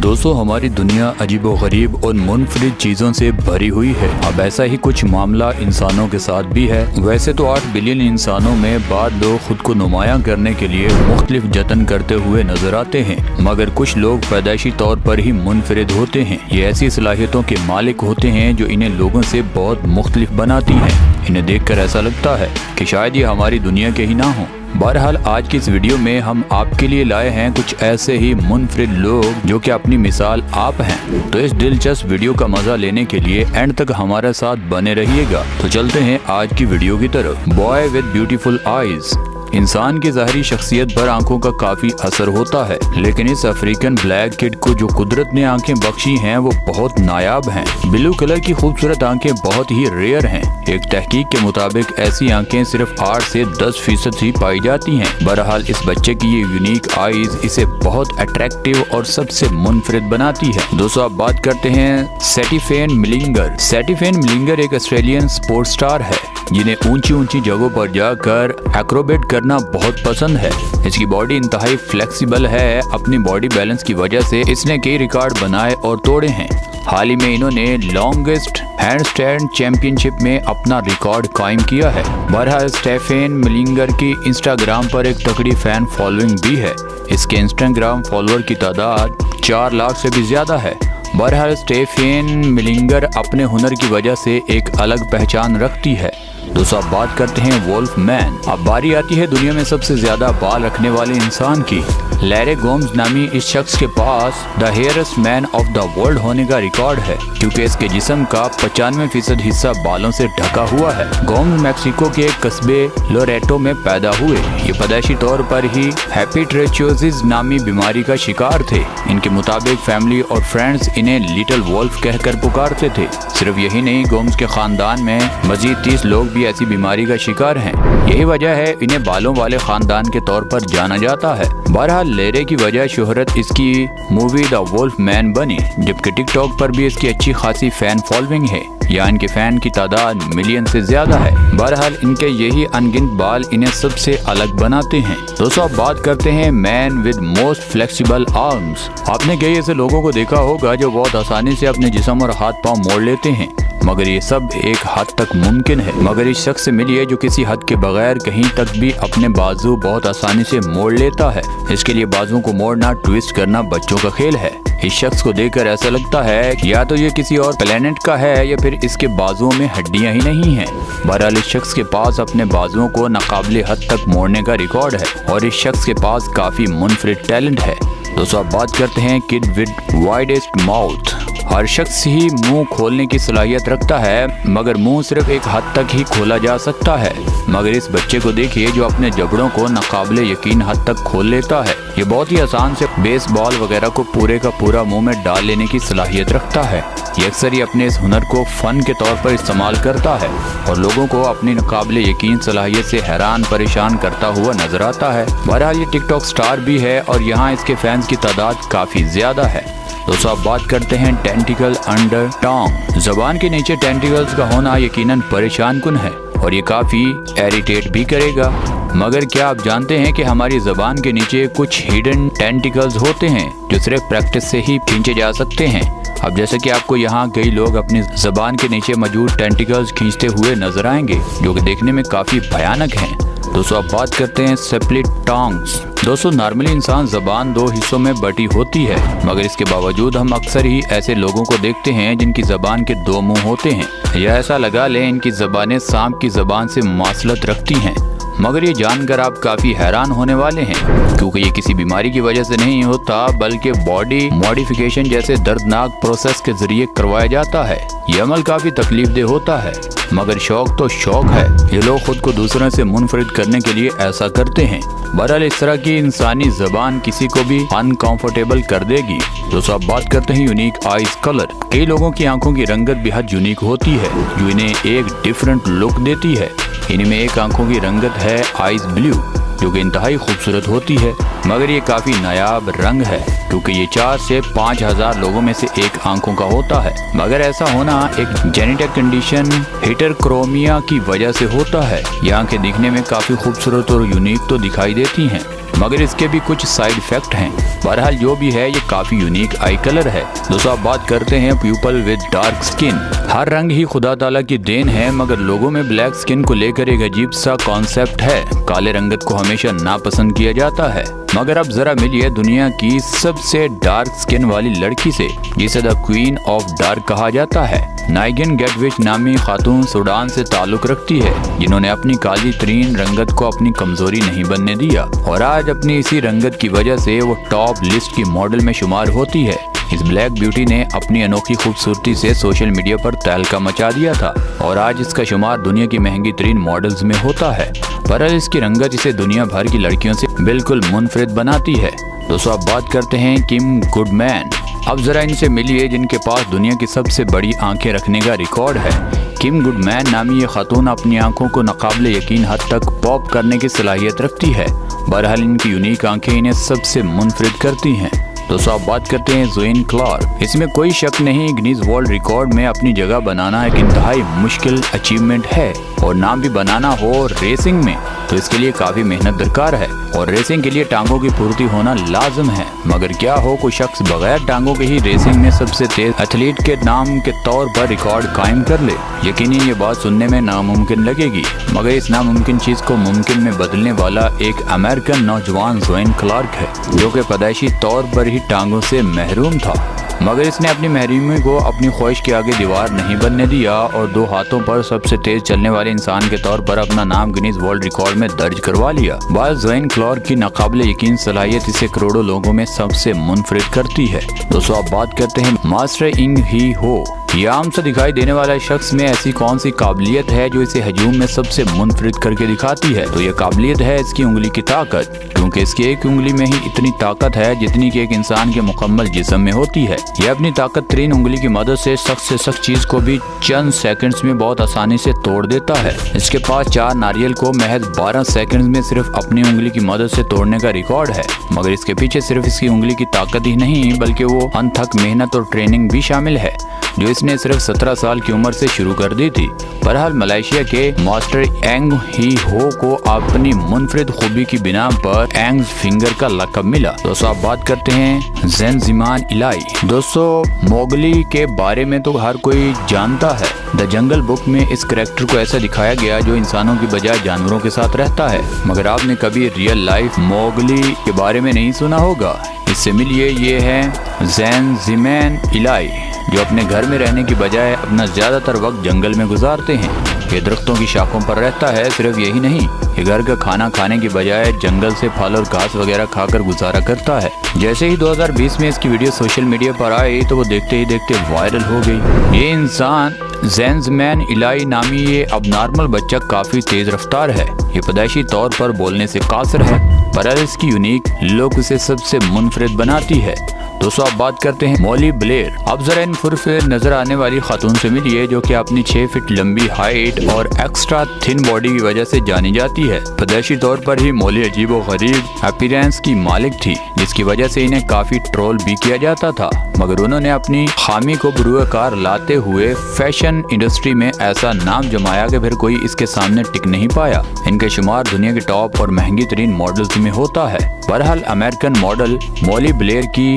दोस्तों, हमारी दुनिया अजीबोगरीब और मुनफरिद चीज़ों से भरी हुई है। अब ऐसा ही कुछ मामला इंसानों के साथ भी है। वैसे तो 8 बिलियन इंसानों में बाद लोग खुद को नुमायां करने के लिए मुख्तलिफ जतन करते हुए नजर आते हैं, मगर कुछ लोग पैदाइशी तौर पर ही मुनफरिद होते हैं। ये ऐसी सलाहियतों के मालिक होते हैं जो इन्हें लोगों से बहुत मुख्तलिफ बनाती हैं। इन्हें देखकर ऐसा लगता है कि शायद ये हमारी दुनिया के ही ना हो। बहरहाल आज की इस वीडियो में हम आपके लिए लाए हैं कुछ ऐसे ही मुनफरिद लोग जो कि अपनी मिसाल आप हैं। तो इस दिलचस्प वीडियो का मजा लेने के लिए एंड तक हमारे साथ बने रहिएगा। तो चलते हैं आज की वीडियो की तरफ। Boy with beautiful eyes. इंसान की ज़ाहिरी शख्सियत पर आंखों का काफी असर होता है, लेकिन इस अफ्रीकन ब्लैक किड को जो कुदरत ने आंखें बख्शी हैं वो बहुत नायाब हैं। ब्लू कलर की खूबसूरत आंखें बहुत ही रेयर हैं। एक तहकीक के मुताबिक ऐसी आंखें सिर्फ 8 से 10% ही पाई जाती हैं। बहरहाल इस बच्चे की ये यूनिक आईज इसे बहुत अट्रैक्टिव और सबसे मुनफरिद बनाती है। दोस्तों, आप बात करते हैं स्टेफेन मिलिंगर। स्टेफेन मिलिंगर एक ऑस्ट्रेलियन स्पोर्ट्स स्टार है जिन्हें ऊंची ऊंची जगहों पर जाकर एक्रोबेट करना बहुत पसंद है। इसकी बॉडी इंतहाई फ्लेक्सिबल है। अपनी बॉडी बैलेंस की वजह से इसने कई रिकॉर्ड बनाए और तोड़े हैं। हाल ही में इन्होंने लॉन्गेस्ट हैंडस्टैंड चैंपियनशिप में अपना रिकॉर्ड कायम किया है। बहरहाल स्टेफेन मिलिंगर की इंस्टाग्राम पर एक तगड़ी फैन फॉलोइंग भी है। इसके इंस्टाग्राम फॉलोअर की तादाद 4 लाख से भी ज्यादा है। बहरहाल स्टेफेन मिलिंगर अपने हुनर की वजह से एक अलग पहचान रखती है। दोस्तों, अब बात करते हैं वोल्फ मैन। अब बारी आती है दुनिया में सबसे ज्यादा बाल रखने वाले इंसान की। लैरे गोम्स नामी इस शख्स के पास the hairiest man of the world होने का रिकॉर्ड है, क्योंकि इसके जिस्म का 95% हिस्सा बालों से ढका हुआ है। गोम्स मैक्सिको के एक कस्बे लोरेटो में पैदा हुए। ये पैदाइशी तौर पर ही हेपिट्रेचोसिस नामी बीमारी का शिकार थे। इनके मुताबिक फैमिली और फ्रेंड्स इन्हें लिटिल वोल्फ कहकर पुकारते थे। सिर्फ यही नहीं, गोम्स के खानदान में मजीद 30 लोग भी ऐसी बीमारी का शिकार हैं। यही वजह है इन्हें बालों वाले खानदान के तौर पर जाना जाता है। बहरहाल लेरे की वजह शोहरत इसकी मूवी द वोल्फ मैन बनी, जबकि टिकटॉक पर भी इसकी अच्छी खासी फैन फॉलोइंग है। यहाँ इनके फैन की तादाद मिलियन से ज्यादा है। बहरहाल इनके यही अनगिनत बाल इन्हें सबसे अलग बनाते हैं। दोस्तों, अब बात करते हैं man with most flexible arms. आपने कई ऐसे लोगों को देखा होगा जो बहुत आसानी से अपने जिस्म और हाथ पांव मोड़ लेते हैं, मगर ये सब एक हद तक मुमकिन है। मगर इस शख्स से मिलिए जो किसी हद के बगैर कहीं तक भी अपने बाजू बहुत आसानी से मोड़ लेता है। इसके लिए बाजुओं को मोड़ना, ट्विस्ट करना बच्चों का खेल है। इस शख्स को देखकर ऐसा लगता है कि या तो ये किसी और प्लेनेट का है या फिर इसके बाजुओं में हड्डियां ही नहीं हैं। बहरहाल इस शख्स के पास अपने बाजुओं को नाकाबिले हद तक मोड़ने का रिकॉर्ड है और इस शख्स के पास काफी मुनफरिद टैलेंट है। दोस्तों, अब बात करते हैं किड विद वाइडेस्ट माउथ। हर शख्स ही मुंह खोलने की सलाहियत रखता है, मगर मुंह सिर्फ एक हद तक ही खोला जा सकता है। मगर इस बच्चे को देखिए जो अपने जबड़ों को नाकाबिले यकीन हद तक खोल लेता है। ये बहुत ही आसान से बेसबॉल वगैरह को पूरे का पूरा मुंह में डाल लेने की सलाहियत रखता है। ये अक्सर ही अपने इस हुनर को फन के तौर पर इस्तेमाल करता है और लोगों को अपनी नाकाबिले यकीन सलाहियत से हैरान परेशान करता हुआ नजर आता है। बहरहाल ये टिकटॉक स्टार भी है और यहाँ इसके फैंस की तादाद काफी ज्यादा है। दोस्तों, अब बात करते हैं टेंटिकल अंडर टंग। जबान के नीचे टेंटिकल्स का होना यकीनन परेशान कुन है और ये काफी इरिटेट भी करेगा। मगर क्या आप जानते हैं कि हमारी जबान के नीचे कुछ हिडन टेंटिकल्स होते हैं जो सिर्फ प्रैक्टिस से ही खींचे जा सकते हैं। अब जैसे कि आपको यहाँ कई लोग अपनी जबान के नीचे मौजूद टेंटिकल्स खींचते हुए नजर आएंगे, जो कि देखने में काफी भयानक हैं। दोस्तों, अब बात करते हैं स्प्लिट टंग्स। दोस्तों, नॉर्मली इंसान जबान 2 हिस्सों में बटी होती है, मगर इसके बावजूद हम अक्सर ही ऐसे लोगों को देखते हैं जिनकी जबान के 2 मुंह होते हैं। या ऐसा लगा लें इनकी जबानें सांप की जबान से मुमासलत रखती हैं। मगर ये जानकर आप काफी हैरान होने वाले हैं, क्योंकि ये किसी बीमारी की वजह से नहीं होता, बल्कि बॉडी मॉडिफिकेशन जैसे दर्दनाक प्रोसेस के जरिए करवाया जाता है। ये अमल काफी तकलीफदेह होता है, मगर शौक तो शौक है। ये लोग खुद को दूसरों से मुनफरिद करने के लिए ऐसा करते हैं। बहरहाल इस तरह की इंसानी जबान किसी को भी अनकंफर्टेबल कर देगी। दोस्तों, अब बात करते हैं यूनिक आईज कलर। कई लोगों की आंखों की रंगत बेहद यूनिक होती है, जो इन्हें एक डिफरेंट लुक देती है। इनमें एक आंखों की रंगत है आइस ब्लू, जो कि इंतहाई खूबसूरत होती है, मगर ये काफी नायाब रंग है, क्योंकि ये 4 से 5,000 लोगों में से एक आंखों का होता है। मगर ऐसा होना एक जेनेटिक कंडीशन हिटरक्रोमिया की वजह से होता है। ये आंखें दिखने में काफी खूबसूरत और यूनिक तो दिखाई देती हैं, मगर इसके भी कुछ साइड इफेक्ट हैं। बहरहाल जो भी है ये काफी यूनिक आई कलर है। दोस्तों आप बात करते हैं पीपल विद डार्क स्किन। हर रंग ही खुदा ताला की देन है, मगर लोगों में ब्लैक स्किन को लेकर एक अजीब सा कॉन्सेप्ट है। काले रंगत को हमेशा नापसंद किया जाता है, मगर अब जरा मिलिए दुनिया की सबसे डार्क स्किन वाली लड़की से, जिसे द क्वीन ऑफ डार्क कहा जाता है। नाइगिन गेटविच नामी खातून सूडान से ताल्लुक रखती है, जिन्होंने अपनी काली तरीन रंगत को अपनी कमजोरी नहीं बनने दिया और आज अपनी इसी रंगत की वजह से वो टॉप लिस्ट की मॉडल में शुमार होती है। इस ब्लैक ब्यूटी ने अपनी अनोखी खूबसूरती से सोशल मीडिया पर तहलका मचा दिया था और आज इसका शुमार दुनिया की महंगी तरीन मॉडल्स में होता है। पर इसकी रंगत इसे दुनिया भर की लड़कियों से बिल्कुल मुनफरिद बनाती है। दोस्तों आप बात करते हैं किम गुडमैन। अब जरा इनसे मिलिए जिनके पास दुनिया की सबसे बड़ी आंखें रखने का रिकॉर्ड है। किम गुडमैन नामी ये खातून अपनी आंखों को नाकाबिले यकीन हद तक पॉप करने की सलाहियत रखती है। बहरहाल इनकी यूनिक आंखें इन्हें सबसे मुनफरिद करती हैं। दोस्तों आप बात करते हैं जोएन क्लार्क। इसमें कोई शक नहीं, गिनीज वर्ल्ड रिकॉर्ड में अपनी जगह बनाना एक इंतहाई मुश्किल अचीवमेंट है और नाम भी बनाना हो रेसिंग में तो इसके लिए काफी मेहनत दरकार है और रेसिंग के लिए टांगों की पूर्ति होना लाजम है। मगर क्या हो कोई शख्स बगैर टांगों के ही रेसिंग में सबसे तेज एथलीट के नाम के तौर पर रिकॉर्ड कायम कर ले। यकीनन ये बात सुनने में नामुमकिन लगेगी, मगर इस नामुमकिन चीज को मुमकिन में बदलने वाला एक अमेरिकन नौजवान जोएन क्लार्क है, जो कि पैदाइशी तौर पर ही टांगों से महरूम था, मगर इसने अपनी महरूमी को अपनी ख्वाहिश के आगे दीवार नहीं बनने दिया और 2 हाथों पर सबसे तेज चलने वाले इंसान के तौर पर अपना नाम गिनीज वर्ल्ड रिकॉर्ड में दर्ज करवा लिया। बाल जोएन क्लार्क की नाकाबिले यकीन सलाहियत इसे करोड़ों लोगों में सबसे मुनफरिद करती है। दोस्तों आप बात करते हैं मास्टर इंग ही हो। यह आम सा दिखाई देने वाला शख्स में ऐसी कौन सी काबिलियत है जो इसे हजूम में सबसे मुनफरिद करके दिखाती है? तो यह काबिलियत है इसकी उंगली की ताकत, क्योंकि इसकी एक उंगली में ही इतनी ताकत है जितनी कि एक इंसान के मुकम्मल जिस्म में होती है। यह अपनी ताकत तरीन उंगली की मदद से सख्त चीज को भी चंद सेकंड्स में बहुत आसानी से तोड़ देता है। इसके पास 4 नारियल को महज 12 सेकंड्स में सिर्फ अपनी उंगली की मदद से तोड़ने का रिकॉर्ड है। मगर इसके पीछे सिर्फ इसकी उंगली की ताकत ही नहीं बल्कि वो अनथक मेहनत और ट्रेनिंग भी शामिल है, जो इसने सिर्फ 17 साल की उम्र से शुरू कर दी थी। बहरहाल मलेशिया के मास्टर एंग ही हो को अपनी मुनफरिद खूबी की बिना पर एंग फिंगर का लक़ब मिला। दोस्तों आप बात करते हैं ज़ेनज़िमान इलाई। दोस्तों मोगली के बारे में तो हर कोई जानता है। द जंगल बुक में इस करैक्टर को ऐसा दिखाया गया जो इंसानों की बजाय जानवरों के साथ रहता है, मगर आपने कभी रियल लाइफ मोगली के बारे में नहीं सुना होगा। इससे मिलिए ये है ज़ेनज़िमान इलाई, जो अपने घर में रहने की बजाय अपना ज्यादातर वक्त जंगल में गुजारते हैं। ये दरख्तों की शाखों पर रहता है। सिर्फ यही नहीं, ये घर का खाना खाने की बजाय जंगल से फल और घास वगैरह खाकर गुजारा करता है। जैसे ही 2020 में इसकी वीडियो सोशल मीडिया पर आई तो वो देखते ही देखते वायरल हो गई। ये इंसान ज़ेनज़िमान इलाई नामी ये अब नॉर्मल बच्चा काफी तेज रफ्तार है। ये पैदाइशी तौर पर बोलने से कासिर है, पर इसकी यूनिक लुक उसे सबसे मुनफरिद बनाती है। दोस्तों आप बात करते हैं मॉली ब्लेयर। अब जरा इन फुरफुर नजर आने वाली खातून से मिलिए, जो कि अपनी 6 फीट लंबी हाइट और एक्स्ट्रा थिन बॉडी की वजह से जानी जाती है। पैदाइशी तौर पर ही मॉली अजीबो गरीब अपीयरेंस की मालिक थी, जिसकी वजह से इन्हें काफी ट्रोल भी किया जाता था, मगर उन्होंने अपनी खामी को बुरूकार लाते हुए फैशन इंडस्ट्री में ऐसा नाम जमाया कि फिर कोई इसके सामने टिक नहीं पाया। इनके शुमार दुनिया के टॉप और महंगी तरीन मॉडल्स में होता है। बहरहाल अमेरिकन मॉडल मॉली ब्लेयर की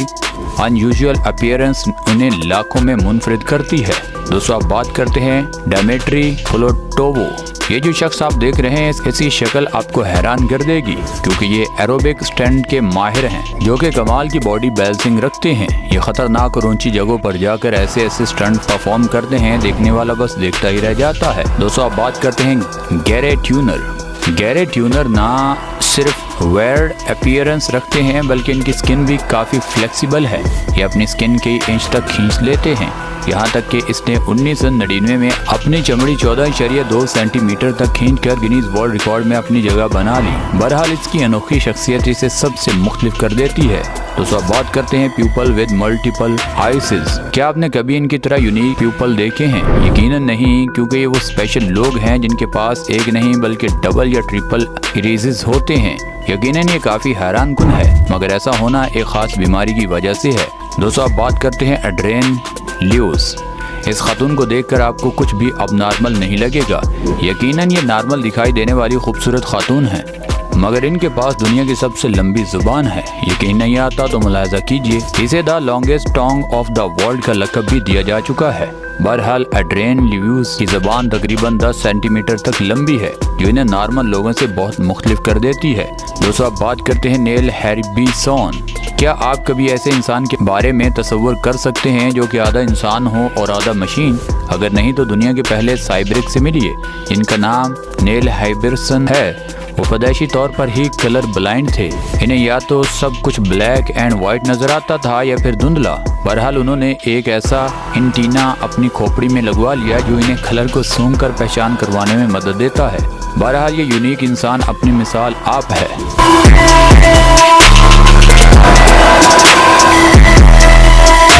अनयूजुअल अपीयरेंस उन्हें लाखों में मुनफरिद करती है। दोस्तों आप बात करते हैं डेमेट्री फुलोटोवो। ये जो शख्स आप देख रहे हैं इसकी शक्ल आपको हैरान कर देगी, क्योंकि ये एरोबिक स्टंट के माहिर हैं, जो कि कमाल की बॉडी बैलेंसिंग रखते हैं। ये खतरनाक और ऊंची जगहों पर जाकर ऐसे स्टंट परफॉर्म करते हैं, देखने वाला बस देखता ही रह जाता है। दोस्तों आप बात करते हैं गैरे ट्यूनर। गैरे ट्यूनर ना सिर्फ वेयर्ड अपीयरेंस रखते हैं बल्कि इनकी स्किन भी काफ़ी फ्लेक्सिबल है। ये अपनी स्किन के इंच तक खींच लेते हैं, यहाँ तक कि इसने 1999 में अपनी चमड़ी 14.2 सेंटीमीटर तक खींचकर गिनीज वर्ल्ड रिकॉर्ड में अपनी जगह बना ली। बहरहाल इसकी अनोखी शख्सियत इसे सबसे मुख्तलिफ कर देती है। तो सब बात करते हैं प्यूपल विद मल्टीपल आइसेस। क्या आपने कभी इनकी तरह यूनिक प्यूपल देखे हैं? यकीनन नहीं, क्योंकि ये वो स्पेशल लोग हैं जिनके पास एक नहीं बल्कि डबल या ट्रिपल इरेजेस होते हैं। यकीनन ये काफी हैरान कुन है, मगर ऐसा होना एक खास बीमारी की वजह से है। दोस्तों आप बात करते हैं एड्रेन ल्यूस। इस खातून को देखकर आपको कुछ भी अब नॉर्मल नहीं लगेगा। यकीनन ये नॉर्मल दिखाई देने वाली खूबसूरत खातून है, मगर इनके पास दुनिया की सबसे लंबी जुबान है। यकीन नहीं आता तो मुलाहिजा कीजिए, इसे the longest tongue of the world का लक़ब भी दिया जा चुका है। बहरहाल एड्रियन लिव्यूस की ज़बान तकरीबन 10 सेंटीमीटर तक लंबी है, जो इन्हें नॉर्मल लोगों से बहुत मुख्तलिफ कर देती है। दोस्तों, अब बात करते हैं नील हैरिबिसन। क्या आप कभी ऐसे इंसान के बारे में तसव्वुर कर सकते हैं जो कि आधा इंसान हो और आधा मशीन? अगर नहीं तो दुनिया के पहले साइब्रिक से मिलिए, जिनका नाम नील हैरिबिसन है। वो पैदाइशी तौर पर ही कलर ब्लाइंड थे। इन्हें या तो सब कुछ ब्लैक एंड वाइट नजर आता था या फिर धुंधला। बहरहाल उन्होंने एक ऐसा एंटीना अपनी खोपड़ी में लगवा लिया जो इन्हें कलर को सूंघ कर पहचान करवाने में मदद देता है। बहरहाल ये यूनिक इंसान अपनी मिसाल आप है।